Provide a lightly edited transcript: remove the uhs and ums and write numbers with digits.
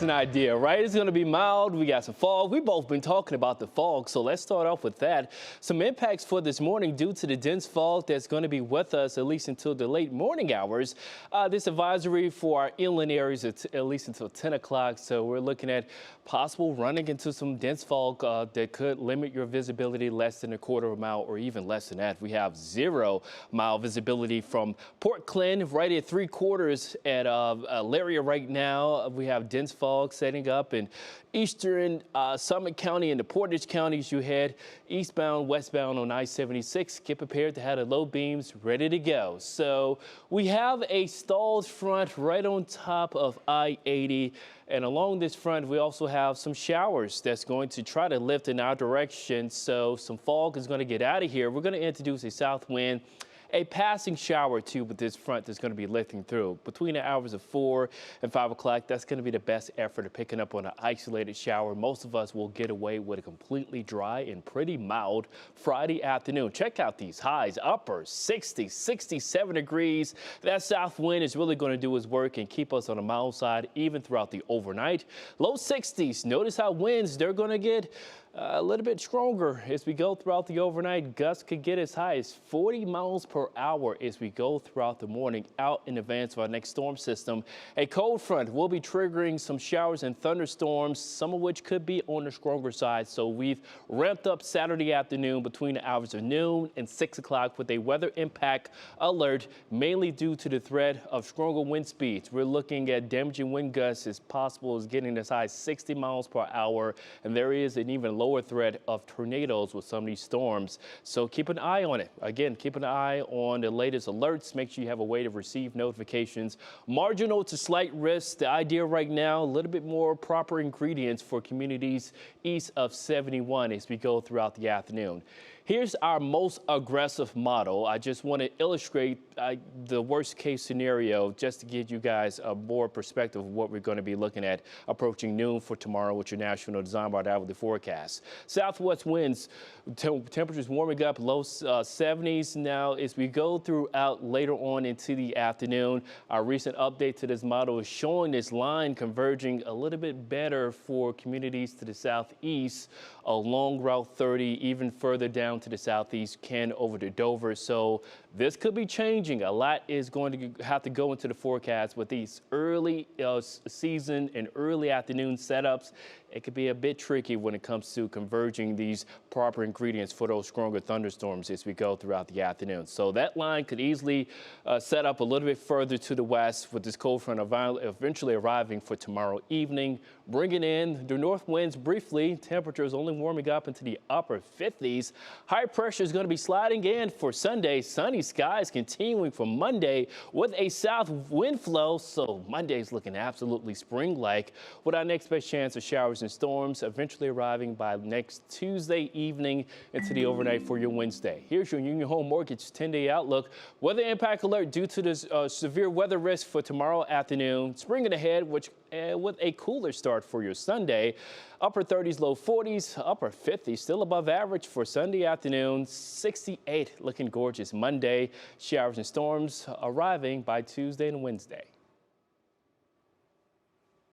An idea, right? It's going to be mild. We got some fog. We've both been talking about the fog, so let's start off with that. Some impacts for this morning due to the dense fog that's going to be with us at least until the late morning hours. This advisory for our inland areas at least until 10 o'clock. So we're looking at possible running into some dense fog that could limit your visibility less than a quarter of a mile or even less than that. We have 0-mile visibility from Port Clinton right at 3/4 at Elyria right now. We have dense fog setting up in eastern Summit County and the Portage counties. You head eastbound, westbound on I-76. Get prepared to have the low beams ready to go. So we have a stalled front right on top of I-80. And along this front, we also have some showers that's going to try to lift in our direction. So some fog is going to get out of here. We're going to introduce a south wind. A passing shower too with this front that's going to be lifting through between the hours of 4 and 5 o'clock. That's going to be the best effort of picking up on an isolated shower. Most of us will get away with a completely dry and pretty mild Friday afternoon. Check out these highs, upper 60, 67 degrees. That south wind is really going to do its work and keep us on the mild side even throughout the overnight. Low 60s. Notice how winds, they're going to get a little bit stronger as we go throughout the overnight. Gusts could get as high as 40 miles per hour as we go throughout the morning out in advance of our next storm system. A cold front will be triggering some showers and thunderstorms, some of which could be on the stronger side. So we've ramped up Saturday afternoon between the hours of noon and 6 o'clock with a weather impact alert, mainly due to the threat of stronger wind speeds. We're looking at damaging wind gusts as possible as getting as high as 60 miles per hour, and there is an even lower threat of tornadoes with some of these storms. So keep an eye on it. Again, keep an eye on the latest alerts. Make sure you have a way to receive notifications. Marginal to slight risk. The idea right now, a little bit more proper ingredients for communities east of 71 as we go throughout the afternoon. Here's our most aggressive model. I just want to illustrate the worst case scenario just to give you guys a more perspective of what we're going to be looking at approaching noon for tomorrow with your National Design Bar Hourly forecast. Southwest winds, temperatures warming up, low 70s now as we go throughout later on into the afternoon. Our recent update to this model is showing this line converging a little bit better for communities to the southeast along Route 30, even further down to the southeast, Ken over to Dover. So this could be changing. A lot is going to have to go into the forecast with these early season and early afternoon setups. It could be a bit tricky when it comes to converging these proper ingredients for those stronger thunderstorms as we go throughout the afternoon. So that line could easily set up a little bit further to the west with this cold front eventually arriving for tomorrow evening, bringing in the north winds briefly. Temperatures only warming up into the upper 50s. High pressure is going to be sliding in for Sunday. Sunny skies continuing for Monday with a south wind flow. So Monday is looking absolutely spring-like with our next best chance of showers and storms eventually arriving by next Tuesday evening into the overnight for your Wednesday. Here's your Union Home Mortgage 10-day outlook. Weather impact alert due to this severe weather risk for tomorrow afternoon. Springing ahead, which with a cooler start for your Sunday. Upper 30s, low 40s, upper 50s, still above average for Sunday afternoon. 68 looking gorgeous Monday. Showers and storms arriving by Tuesday and Wednesday.